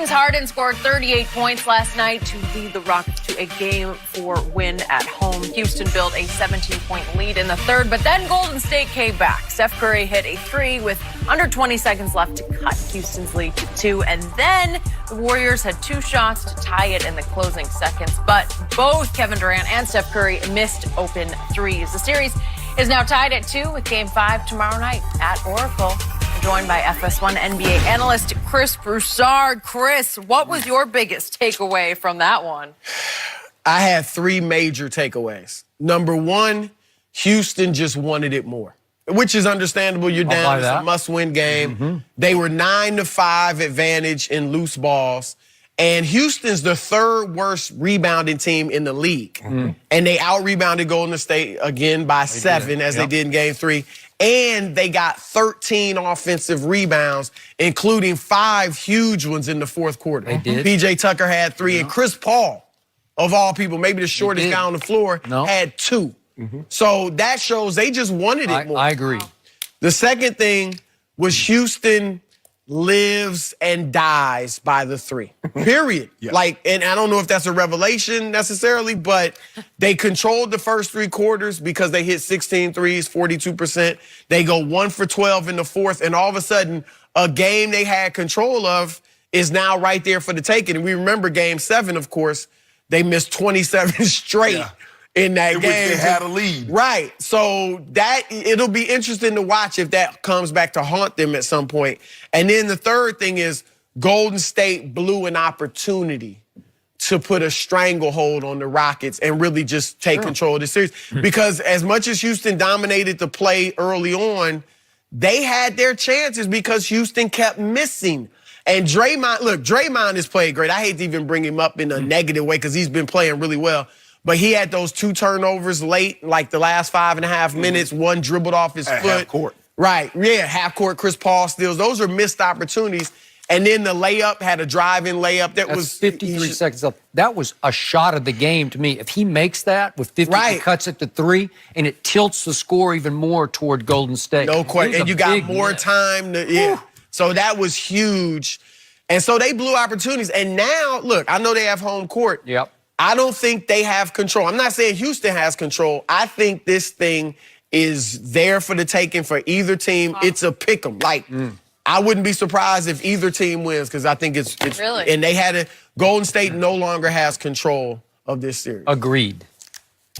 James Harden scored 38 points last night to lead the Rockets to a Game 4 win at home. Houston built a 17-point lead in the third, but then Golden State came back. Steph Curry hit a three with under 20 seconds left to cut Houston's lead to 2, and then the Warriors had 2 shots to tie it in the closing seconds, but both Kevin Durant and Steph Curry missed open threes. The series is now tied at 2 with Game 5 tomorrow night at Oracle. Joined by FS1 NBA analyst Chris Broussard. Chris, what was your biggest takeaway from that one? I had 3 major takeaways. Number 1, Houston just wanted it more, which is understandable. You're down. It's a must-win game. Mm-hmm. They were 9-5 advantage in loose balls. And Houston's the 3rd worst rebounding team in the league. Mm-hmm. And they out-rebounded Golden State again by 7 as they did in Game 3. And they got 13 offensive rebounds, including 5 huge ones in the fourth quarter. They did. PJ Tucker had 3, and Chris Paul, of all people, maybe the shortest guy on the floor, had 2. Mm-hmm. So that shows they just wanted it more. I agree. The second thing was Houston lives and dies by the 3. Period. And I don't know if that's a revelation necessarily, but they controlled the first 3 quarters because they hit 16 threes, 42%. They go 1 for 12 in the fourth, and all of a sudden, a game they had control of is now right there for the taking. And we remember Game 7, of course, they missed 27 straight. In that game. Which they had a lead. Right. So it'll be interesting to watch if that comes back to haunt them at some point. And then the third thing is Golden State blew an opportunity to put a stranglehold on the Rockets and really just take control of the series. Because as much as Houston dominated the play early on, they had their chances because Houston kept missing. And Draymond has played great. I hate to even bring him up in a negative way because he's been playing really well. But he had those 2 turnovers late, like the last 5.5 minutes. One dribbled off his foot. Half court. Right, half court. Chris Paul steals. Those are missed opportunities. And then the layup had a drive-in layup that was 53 seconds left. That was a shot of the game to me. If he makes that with 50, he cuts it to 3, and it tilts the score even more toward Golden State. No question. And you got more time to So that was huge. And so they blew opportunities. And now, look, I know they have home court. Yep. I don't think they have control. I'm not saying Houston has control. I think this thing is there for the taking for either team. It's a pick 'em. I wouldn't be surprised if either team wins because I think it's really. And they had Golden State no longer has control of this series. Agreed.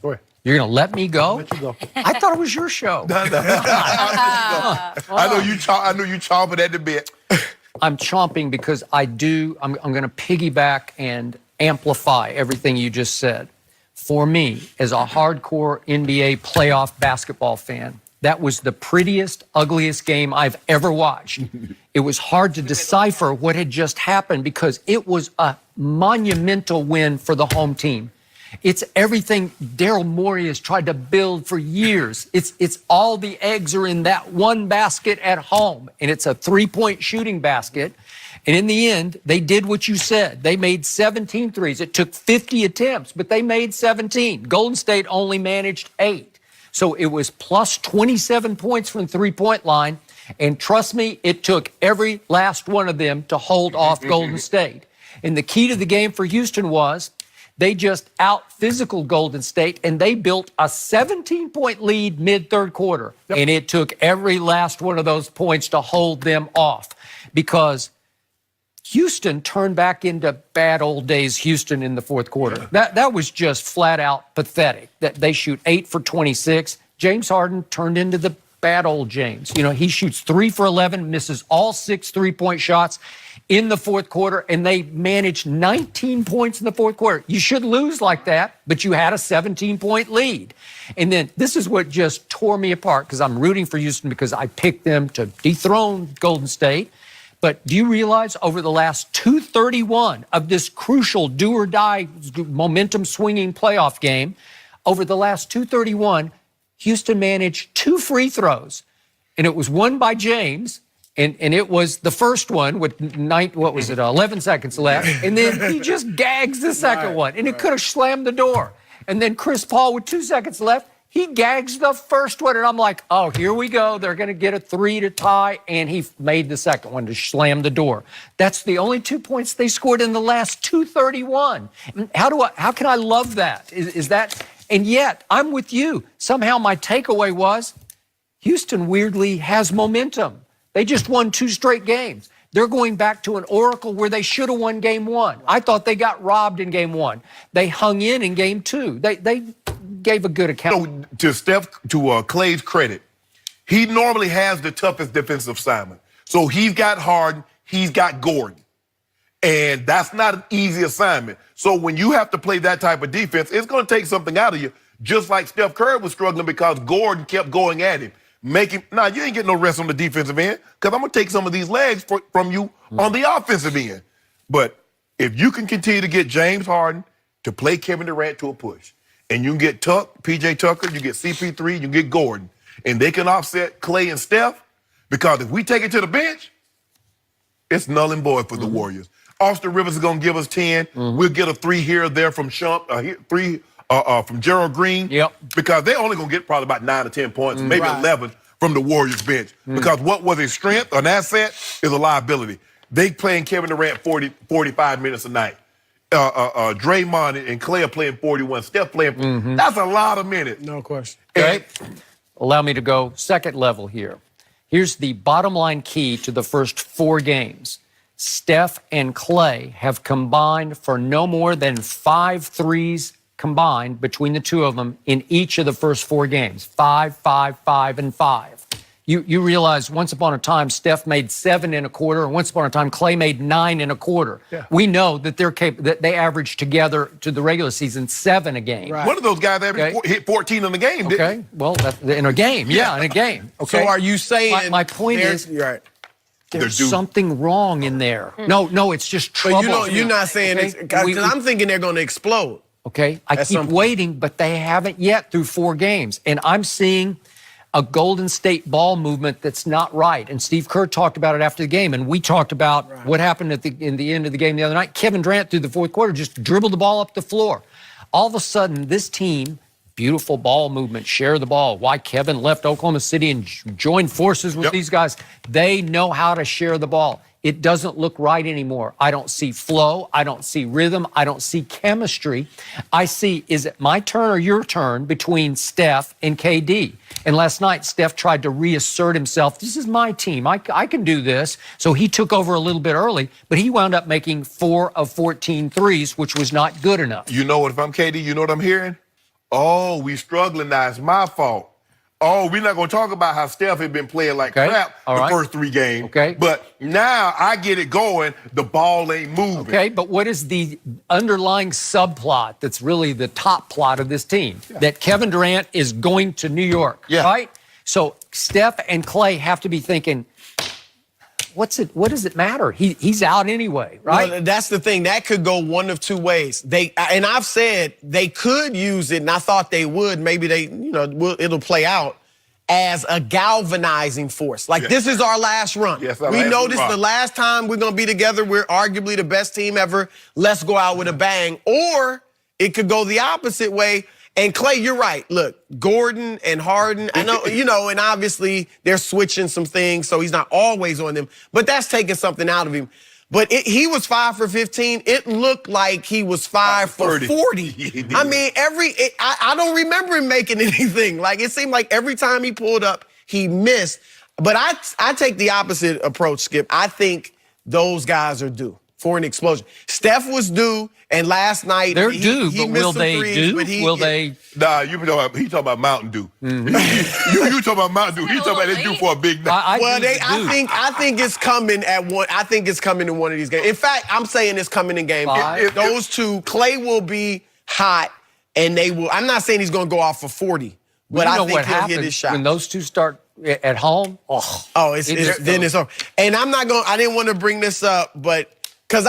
Go ahead. You're going to let me go? Let you go. I thought it was your show. I know you chomping at the bit. I'm chomping because I'm going to piggyback and amplify everything you just said. For me, as a hardcore NBA playoff basketball fan, that was the prettiest, ugliest game I've ever watched. It was hard to decipher what had just happened because it was a monumental win for the home team. It's everything Daryl Morey has tried to build for years. It's all the eggs are in that one basket at home, and it's a 3-point shooting basket. And in the end, they did what you said. They made 17 threes. It took 50 attempts, but they made 17. Golden State only managed 8. So it was plus 27 points from the 3-point line. And trust me, it took every last one of them to hold off Golden State. And the key to the game for Houston was they just out-physicaled Golden State, and they built a 17-point lead mid-third quarter. And it took every last one of those points to hold them off because Houston turned back into bad old days Houston in the fourth quarter. That was just flat out pathetic. That they shoot 8 for 26. James Harden turned into the bad old James. You know, he shoots 3 for 11, misses all 6 3-point shots in the fourth quarter, and they managed 19 points in the fourth quarter. You should lose like that, but you had a 17-point lead. And then this is what just tore me apart because I'm rooting for Houston because I picked them to dethrone Golden State. But do you realize over the last 231 of this crucial do-or-die momentum-swinging playoff game, over the last 231, Houston managed 2 free throws. And it was one by James, and it was the first one with 11 seconds left. And then he just gags the second one, and it could have slammed the door. And then Chris Paul with 2 seconds left He gags the first one, and I'm like, oh, here we go. They're going to get a 3 to tie, and he made the second one to slam the door. That's the only 2 points they scored in the last 2:31. How can I love that? Is that, and yet I'm with you. Somehow my takeaway was Houston weirdly has momentum. They just won 2 straight games. They're going back to an oracle where they should have won game 1. I thought they got robbed in game 1. They hung in game 2. They gave a good account. So to Clay's credit, he normally has the toughest defensive assignment. So he's got Harden, he's got Gordon. And that's not an easy assignment. So when you have to play that type of defense, it's going to take something out of you, just like Steph Curry was struggling because Gordon kept going at him. You ain't getting no rest on the defensive end because I'm going to take some of these legs from you on the offensive end. But if you can continue to get James Harden to play Kevin Durant to a push, and you can get PJ Tucker, you get CP3, you get Gordon, and they can offset Clay and Steph, because if we take it to the bench, it's null and void for the Warriors. Austin Rivers is going to give us 10. We'll get a 3 here or there from from Gerald Green. Yep. Because they're only going to get probably about 9 or 10 points, maybe 11 from the Warriors bench. Because what was a strength, an asset, is a liability. They playing Kevin Durant 45 minutes a night. Draymond and Clay are playing 41. Steph playing. That's a lot of minutes. No question. Okay. Allow me to go second level here. Here's the bottom line key to the first 4 games. Steph and Clay have combined for no more than 5 threes combined between the two of them in each of the first 4 games. 5, 5, 5, and 5. You realize once upon a time, Steph made 7 in a quarter, and once upon a time, Clay made 9 in a quarter. Yeah. We know that that they average together to the regular season 7 a game. Right. One of those guys hit 14 in the game, didn't he? Well, in a game, in a game. Okay. So are you saying... My point is... Right. There's something wrong in there. No, it's just trouble. But you're not saying it's... Because I'm thinking they're going to explode. Okay, I keep waiting, but they haven't yet through 4 games. And I'm seeing a Golden State ball movement that's not right. And Steve Kerr talked about it after the game, and we talked about what happened in the end of the game the other night. Kevin Durant, through the 4th quarter, just dribbled the ball up the floor. All of a sudden, this team, beautiful ball movement, share the ball. Why Kevin left Oklahoma City and joined forces with these guys. They know how to share the ball. It doesn't look right anymore. I don't see flow. I don't see rhythm. I don't see chemistry. I see, is it my turn or your turn between Steph and KD? And last night, Steph tried to reassert himself. This is my team. I can do this. So he took over a little bit early, but he wound up making 4 of 14 threes, which was not good enough. You know what? If I'm KD, you know what I'm hearing? Oh, we struggling now. It's my fault. Oh, we're not going to talk about how Steph had been playing like crap the first 3 games. Okay. But now I get it going. The ball ain't moving. Okay, but what is the underlying subplot that's really the top plot of this team? That Kevin Durant is going to New York, right? So Steph and Clay have to be thinking, what does it matter? He's out anyway, right? Well, that's the thing. That could go one of 2 ways. And I've said they could use it, and I thought they would. Maybe it'll play out as a galvanizing force. Like, this is our last run. Yes, we know this is the last time we're going to be together. We're arguably the best team ever. Let's go out with a bang. Or it could go the opposite way. And Clay, you're right. Look, Gordon and Harden, I know, and obviously they're switching some things, so he's not always on them. But that's taking something out of him. But he was 5 for 15. It looked like he was 5 for 40. I mean, I don't remember him making anything. Like, it seemed like every time he pulled up, he missed. But I take the opposite approach, Skip. I think those guys are due for an explosion. Steph was due, and last night they're due, but will they do? Will they? Nah, he talking about Mountain Dew. You talking about Mountain Dew? He talking about they due for a big night. I think it's coming at one. I think it's coming in one of these games. In fact, I'm saying it's coming in game 5. Those 2, Clay will be hot, and they will. I'm not saying he's going to go off for 40, but I think he'll hit his shot. When those 2 start at home, then it's over. And I didn't want to bring this up, but. Because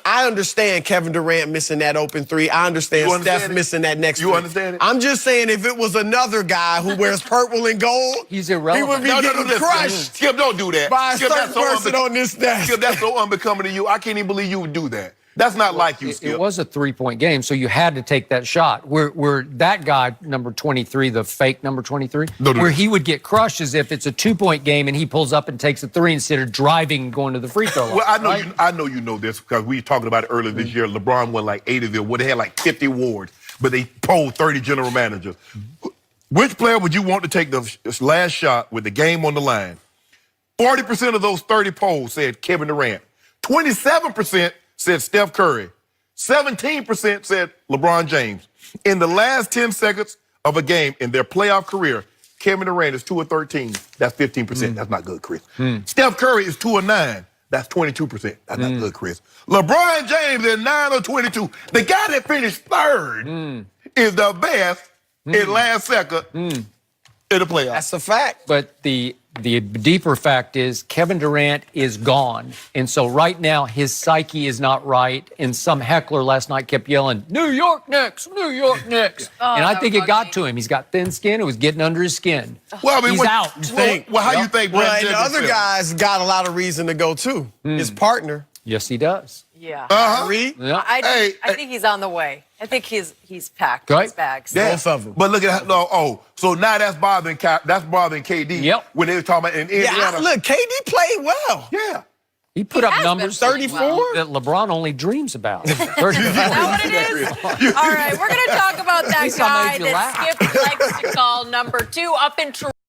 I understand Kevin Durant missing that open 3. I understand Steph missing that next 3. You understand it? I'm just saying if it was another guy who wears purple and gold, he's irrelevant. He would be getting crushed. Skip, don't do that. By a certain person on this desk. Skip, that's so unbecoming to you. I can't even believe you would do that. That's not like you, Skip. It was a 3-point game, so you had to take that shot. Where that guy, number 23, the fake number 23, where he would get crushed is if it's a 2-point game and he pulls up and takes a 3 instead of driving and going to the free throw line. Well, I know you know this because we were talking about it earlier this year. LeBron won like 8 of them. Well, they had like 50 awards, but they polled 30 general managers. Which player would you want to take the last shot with the game on the line? 40% of those 30 polls said Kevin Durant. 27% said Steph Curry. 17% said LeBron James. In the last 10 seconds of a game in their playoff career, Kevin Durant is 2 of 13. That's 15%. That's not good, Chris. Steph Curry is 2 of 9. That's 22%. That's not good, Chris. LeBron James is 9 of 22. The guy that finished third is the best in last second in the playoffs. That's a fact. But the deeper fact is Kevin Durant is gone. And so right now his psyche is not right. And some heckler last night kept yelling, New York Knicks, New York Knicks. And I think it got to him. He's got thin skin. It was getting under his skin. Well, I mean, he's out. Well, how you think? Well, and the other guys got a lot of reason to go too. His partner. Yes, he does. Yeah. Reed. Yeah. I think he's on the way. I think he's packed Right. his bags. Yeah. Both of them. But look at so now that's bothering KD. Yep. When they were talking about in Indiana. Look, KD played well. Yeah. He put up has numbers been playing 34 well. that LeBron only dreams about. 34. Is that what it is? All right, we're going to talk about that least I guy made you that laugh. Skip likes to call number 2 up in Toronto.